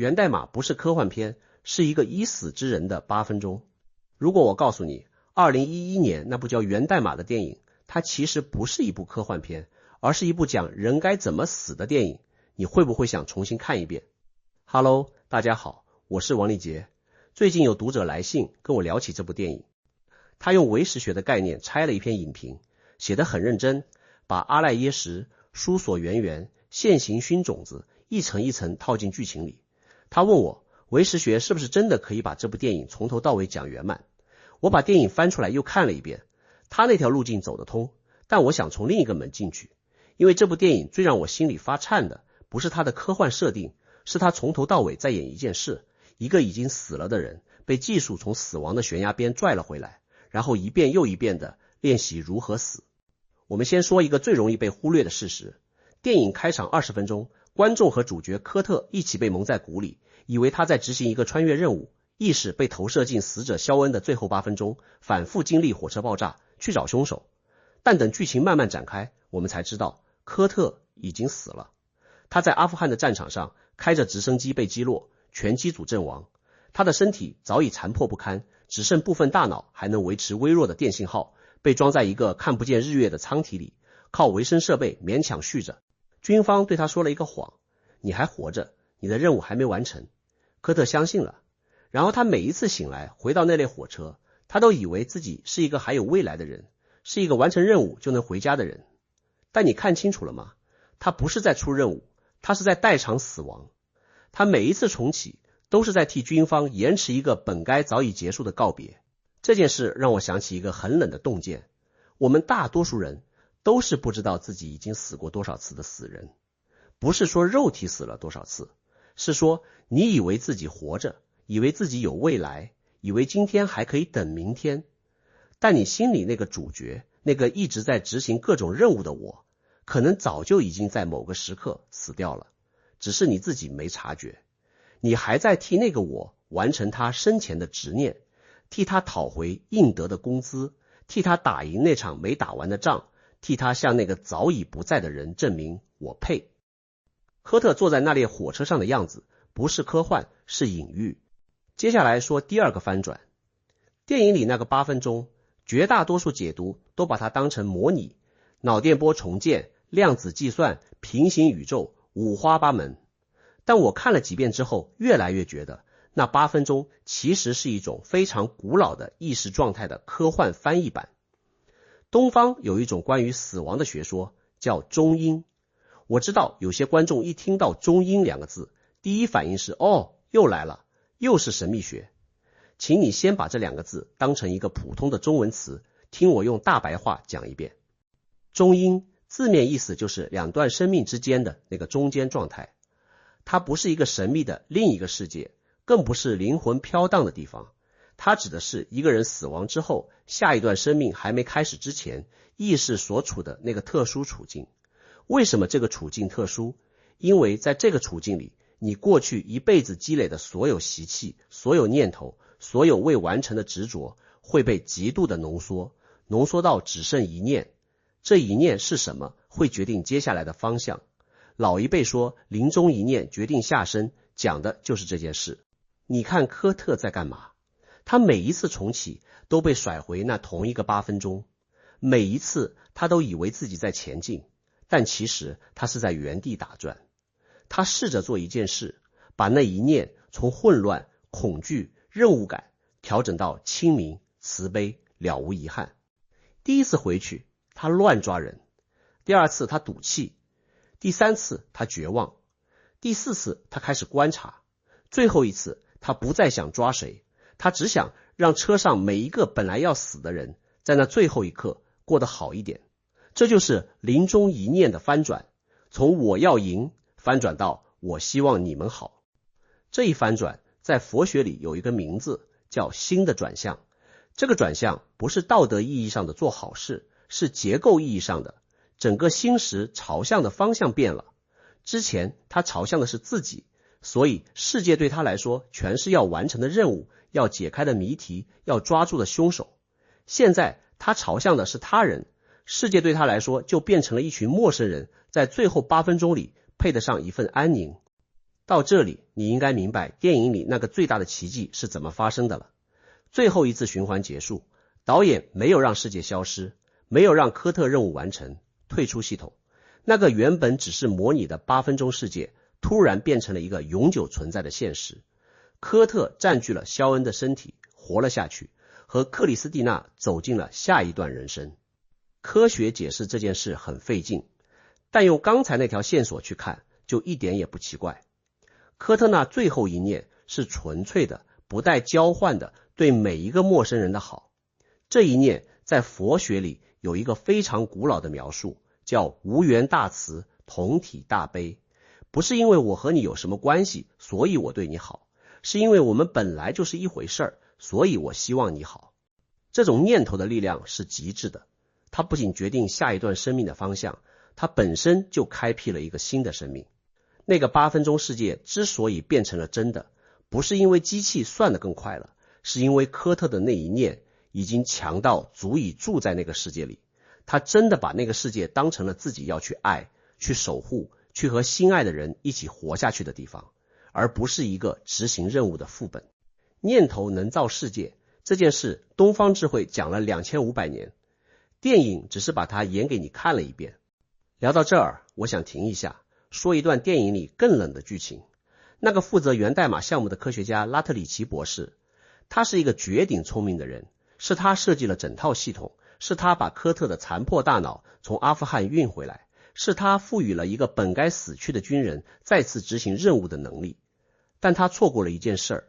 源代码不是科幻片，是一个已死之人的8分钟。如果我告诉你2011年那部叫《源代码》的电影，它其实不是一部科幻片，而是一部讲人该怎么死的电影，你会不会想重新看一遍？ Hello， 大家好，我是王立杰。最近有读者来信跟我聊起这部电影，他用唯识学的概念拆了一篇影评，写得很认真，把阿赖耶识、疏索缘缘、现行熏种子一层一层套进剧情里。他问我唯识学是不是真的可以把这部电影从头到尾讲圆满。我把电影翻出来又看了一遍，他那条路径走得通，但我想从另一个门进去。因为这部电影最让我心里发颤的不是他的科幻设定，是他从头到尾在演一件事，一个已经死了的人被技术从死亡的悬崖边拽了回来，然后一遍又一遍的练习如何死。我们先说一个最容易被忽略的事实，电影开场20分钟，观众和主角科特一起被蒙在鼓里，以为他在执行一个穿越任务，意识被投射进死者肖恩的最后8分钟，反复经历火车爆炸去找凶手。但等剧情慢慢展开，我们才知道科特已经死了。他在阿富汗的战场上开着直升机被击落，全机组阵亡。他的身体早已残破不堪，只剩部分大脑还能维持微弱的电信号，被装在一个看不见日月的舱体里，靠维生设备勉强续着。军方对他说了一个谎，你还活着，你的任务还没完成。科特相信了，然后他每一次醒来回到那列火车，他都以为自己是一个还有未来的人，是一个完成任务就能回家的人。但你看清楚了吗？他不是在出任务，他是在代偿死亡。他每一次重启都是在替军方延迟一个本该早已结束的告别。这件事让我想起一个很冷的洞见，我们大多数人都是不知道自己已经死过多少次的死人。不是说肉体死了多少次，是说你以为自己活着，以为自己有未来，以为今天还可以等明天，但你心里那个主角，那个一直在执行各种任务的我，可能早就已经在某个时刻死掉了，只是你自己没察觉。你还在替那个我完成他生前的执念，替他讨回应得的工资，替他打赢那场没打完的仗，替他向那个早已不在的人证明我配。科特坐在那列火车上的样子不是科幻，是隐喻。接下来说第二个翻转。电影里那个8分钟，绝大多数解读都把它当成模拟、脑电波重建、量子计算、平行宇宙，五花八门。但我看了几遍之后，越来越觉得那8分钟其实是一种非常古老的意识状态的科幻翻译版。东方有一种关于死亡的学说叫中阴。我知道有些观众一听到中阴2个字，第一反应是又来了，又是神秘学。请你先把这2个字当成一个普通的中文词，听我用大白话讲一遍。中阴字面意思就是2段生命之间的那个中间状态，它不是一个神秘的另一个世界，更不是灵魂飘荡的地方，它指的是一个人死亡之后，下一段生命还没开始之前，意识所处的那个特殊处境。为什么这个处境特殊？因为在这个处境里，你过去一辈子积累的所有习气、所有念头、所有未完成的执着会被极度的浓缩到只剩一念。这一念是什么，会决定接下来的方向。老一辈说临终一念决定下生，讲的就是这件事。你看科特在干嘛？他每一次重启都被甩回那同一个8分钟，每一次他都以为自己在前进，但其实他是在原地打转。他试着做一件事，把那一念从混乱、恐惧、任务感调整到清明、慈悲、了无遗憾。第一次回去他乱抓人，第2次他赌气，第3次他绝望，第4次他开始观察，最后一次他不再想抓谁，他只想让车上每一个本来要死的人在那最后一刻过得好一点。这就是临终一念的翻转，从我要赢翻转到我希望你们好。这一翻转在佛学里有一个名字叫心的转向。这个转向不是道德意义上的做好事，是结构意义上的，整个心识朝向的方向变了。之前他朝向的是自己，所以世界对他来说全是要完成的任务，要解开的谜题，要抓住的凶手。现在他朝向的是他人，世界对他来说就变成了一群陌生人，在最后8分钟里配得上一份安宁。到这里，你应该明白电影里那个最大的奇迹是怎么发生的了。最后一次循环结束，导演没有让世界消失，没有让科特任务完成，退出系统。那个原本只是模拟的8分钟世界，突然变成了一个永久存在的现实。科特占据了肖恩的身体，活了下去，和克里斯蒂娜走进了下一段人生。科学解释这件事很费劲，但用刚才那条线索去看，就一点也不奇怪。科特那最后一念是纯粹的，不带交换的，对每一个陌生人的好。这一念在佛学里有一个非常古老的描述，叫无缘大慈，同体大悲。不是因为我和你有什么关系，所以我对你好，是因为我们本来就是一回事儿，所以我希望你好。这种念头的力量是极致的，它不仅决定下一段生命的方向，它本身就开辟了一个新的生命。那个8分钟世界之所以变成了真的，不是因为机器算得更快了，是因为科特的那一念已经强到足以住在那个世界里。他真的把那个世界当成了自己要去爱、去守护、去和心爱的人一起活下去的地方，而不是一个执行任务的副本。念头能造世界，这件事东方智慧讲了2500年，电影只是把它演给你看了一遍。聊到这儿，我想停一下，说一段电影里更冷的剧情。那个负责源代码项目的科学家拉特里奇博士，他是一个绝顶聪明的人，是他设计了整套系统，是他把科特的残破大脑从阿富汗运回来，是他赋予了一个本该死去的军人再次执行任务的能力。但他错过了一件事儿，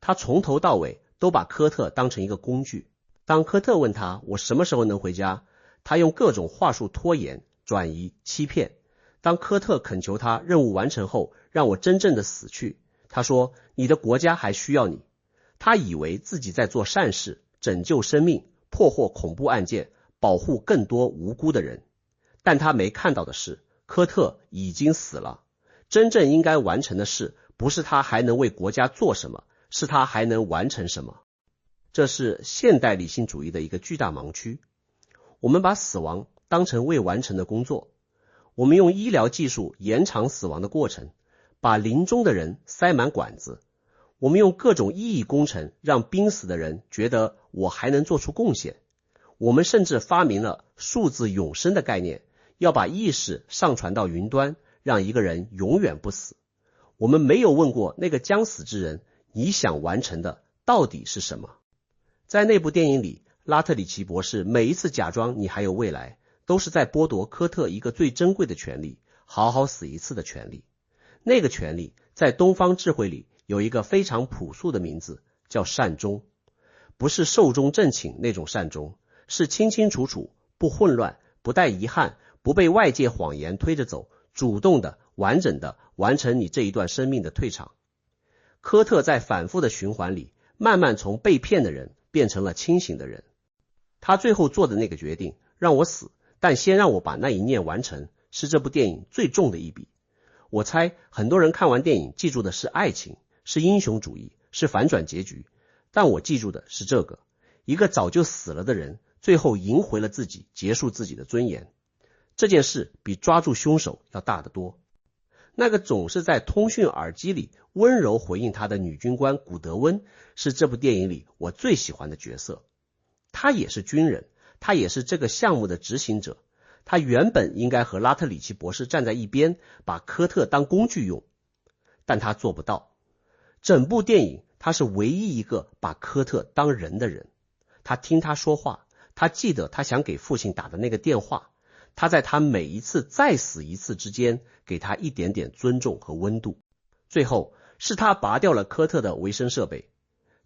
他从头到尾都把科特当成一个工具。当科特问他我什么时候能回家，他用各种话术拖延、转移、欺骗。当科特恳求他任务完成后让我真正的死去，他说你的国家还需要你。他以为自己在做善事，拯救生命，破获恐怖案件，保护更多无辜的人。但他没看到的是，科特已经死了。真正应该完成的事，不是他还能为国家做什么，是他还能完成什么。这是现代理性主义的一个巨大盲区。我们把死亡当成未完成的工作，我们用医疗技术延长死亡的过程，把临终的人塞满管子。我们用各种意义工程让濒死的人觉得我还能做出贡献。我们甚至发明了数字永生的概念，要把意识上传到云端，让一个人永远不死。我们没有问过那个将死之人，你想完成的到底是什么？在那部电影里，拉特里奇博士每一次假装你还有未来，都是在剥夺科特一个最珍贵的权利，好好死一次的权利。那个权利在东方智慧里有一个非常朴素的名字，叫善终。不是寿终正寝那种善终，是清清楚楚，不混乱，不带遗憾，不被外界谎言推着走，主动的、完整的完成你这一段生命的退场。科特在反复的循环里，慢慢从被骗的人变成了清醒的人。他最后做的那个决定，让我死，但先让我把那一念完成，是这部电影最重的一笔。我猜很多人看完电影记住的是爱情，是英雄主义，是反转结局，但我记住的是这个，一个早就死了的人，最后赢回了自己，结束自己的尊严。这件事比抓住凶手要大得多。那个总是在通讯耳机里温柔回应他的女军官古德温，是这部电影里我最喜欢的角色。他也是军人，他也是这个项目的执行者。他原本应该和拉特里奇博士站在一边，把科特当工具用，但他做不到。整部电影他是唯一一个把科特当人的人。他听他说话，他记得他想给父亲打的那个电话，他在他每一次再死一次之间给他一点点尊重和温度。最后是他拔掉了科特的维生设备，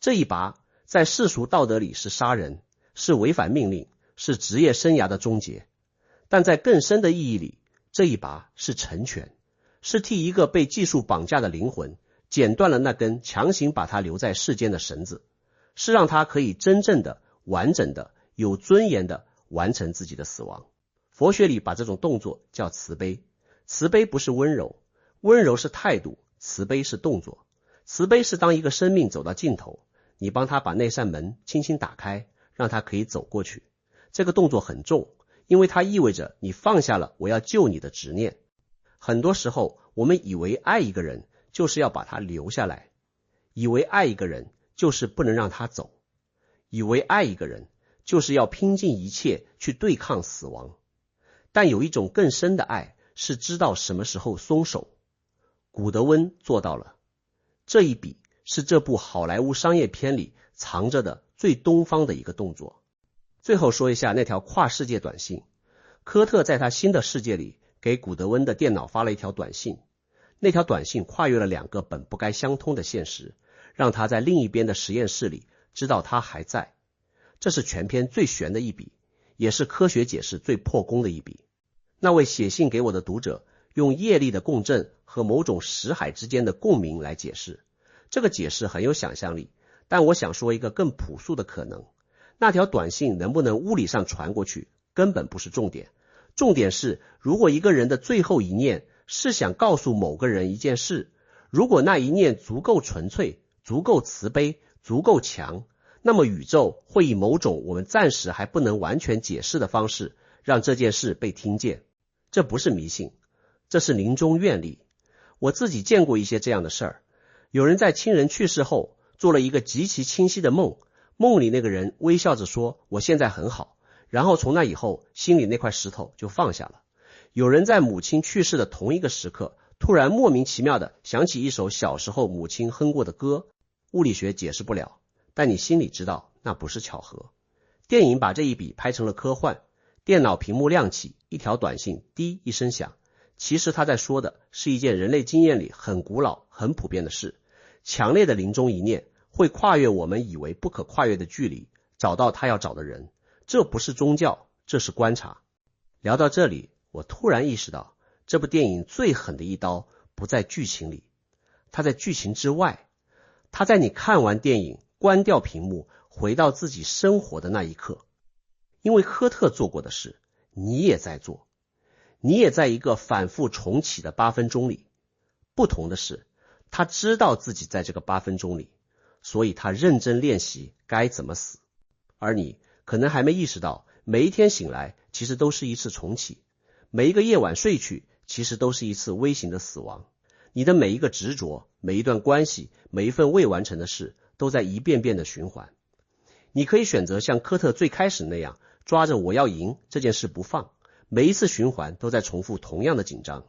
这一拔在世俗道德里是杀人，是违反命令，是职业生涯的终结。但在更深的意义里，这一拔是成全，是替一个被技术绑架的灵魂剪断了那根强行把他留在世间的绳子，是让他可以真正的、完整的、有尊严的完成自己的死亡。佛学里把这种动作叫慈悲。慈悲不是温柔，温柔是态度，慈悲是动作。慈悲是当一个生命走到尽头，你帮他把那扇门轻轻打开，让他可以走过去。这个动作很重，因为它意味着你放下了我要救你的执念。很多时候我们以为爱一个人就是要把他留下来，以为爱一个人就是不能让他走，以为爱一个人就是要拼尽一切去对抗死亡。但有一种更深的爱，是知道什么时候松手。古德温做到了。这一笔是这部好莱坞商业片里藏着的最东方的一个动作。最后说一下那条跨世界短信。科特在他新的世界里给古德温的电脑发了一条短信，那条短信跨越了2个本不该相通的现实，让他在另一边的实验室里知道他还在。这是全篇最悬的一笔，也是科学解释最破功的一笔。那位写信给我的读者用业力的共振和某种识海之间的共鸣来解释，这个解释很有想象力，但我想说一个更朴素的可能。那条短信能不能物理上传过去根本不是重点，重点是如果一个人的最后一念是想告诉某个人一件事，如果那一念足够纯粹，足够慈悲，足够强，那么宇宙会以某种我们暂时还不能完全解释的方式让这件事被听见。这不是迷信，这是临终愿力。我自己见过一些这样的事儿，有人在亲人去世后做了一个极其清晰的梦，梦里那个人微笑着说我现在很好，然后从那以后心里那块石头就放下了。有人在母亲去世的同一个时刻突然莫名其妙地想起一首小时候母亲哼过的歌，物理学解释不了，但你心里知道那不是巧合。电影把这一笔拍成了科幻，电脑屏幕亮起，一条短信滴一声响，其实他在说的是一件人类经验里很古老很普遍的事，强烈的临终一念会跨越我们以为不可跨越的距离，找到他要找的人。这不是宗教，这是观察。聊到这里，我突然意识到这部电影最狠的一刀不在剧情里，它在剧情之外，它在你看完电影关掉屏幕回到自己生活的那一刻。因为科特做过的事你也在做，你也在一个反复重启的8分钟里。不同的是，他知道自己在这个8分钟里，所以他认真练习该怎么死。而你可能还没意识到，每一天醒来其实都是一次重启，每一个夜晚睡去其实都是一次微型的死亡。你的每一个执着，每一段关系，每一份未完成的事，都在一遍遍的循环。你可以选择像科特最开始那样抓着我要赢这件事不放，每一次循环都在重复同样的紧张。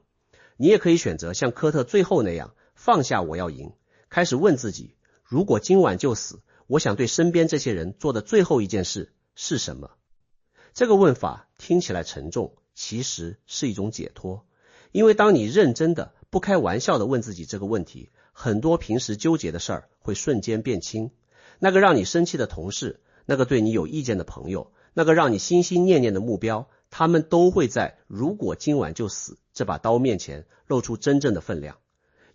你也可以选择像科特最后那样放下我要赢，开始问自己，如果今晚就死，我想对身边这些人做的最后一件事是什么？这个问法听起来沉重，其实是一种解脱。因为当你认真的不开玩笑的问自己这个问题，很多平时纠结的事儿会瞬间变轻。那个让你生气的同事，那个对你有意见的朋友，那个让你心心念念的目标，他们都会在如果今晚就死这把刀面前露出真正的分量。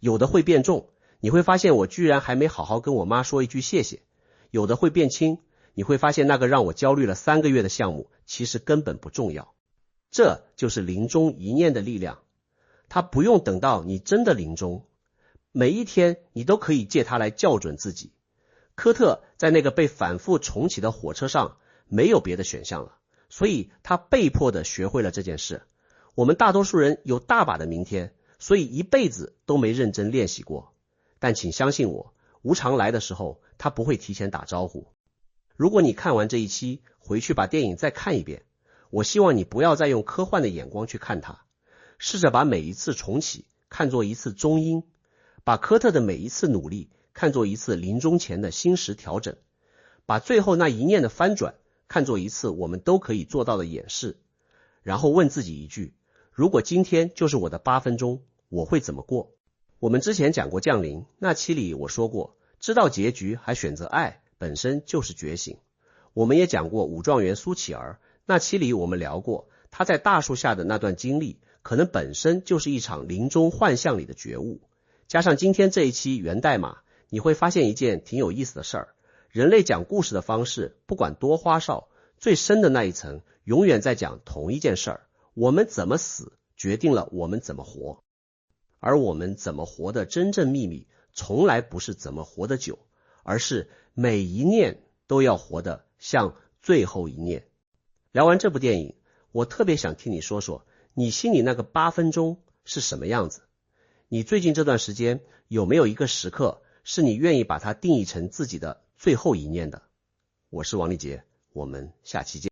有的会变重，你会发现我居然还没好好跟我妈说一句谢谢。有的会变轻，你会发现那个让我焦虑了3个月的项目其实根本不重要。这就是临终一念的力量，它不用等到你真的临终，每一天你都可以借它来校准自己。科特在那个被反复重启的火车上没有别的选项了，所以他被迫的学会了这件事。我们大多数人有大把的明天，所以一辈子都没认真练习过。但请相信我，无常来的时候他不会提前打招呼。如果你看完这一期回去把电影再看一遍，我希望你不要再用科幻的眼光去看它，试着把每一次重启看作一次中阴，把科特的每一次努力看作一次临终前的心识调整，把最后那一念的翻转看作一次我们都可以做到的演示，然后问自己一句，如果今天就是我的8分钟，我会怎么过？我们之前讲过降临，那期里我说过，知道结局还选择爱本身就是觉醒。我们也讲过武状元苏乞儿，那期里我们聊过他在大树下的那段经历可能本身就是一场临终幻象里的觉悟。加上今天这一期源代码，你会发现一件挺有意思的事儿，人类讲故事的方式不管多花哨，最深的那一层永远在讲同一件事儿，我们怎么死决定了我们怎么活。而我们怎么活的真正秘密从来不是怎么活得久，而是每一念都要活得像最后一念。聊完这部电影，我特别想听你说说你心里那个8分钟是什么样子。你最近这段时间有没有一个时刻是你愿意把它定义成自己的最后一念的？我是王立杰，我们下期见。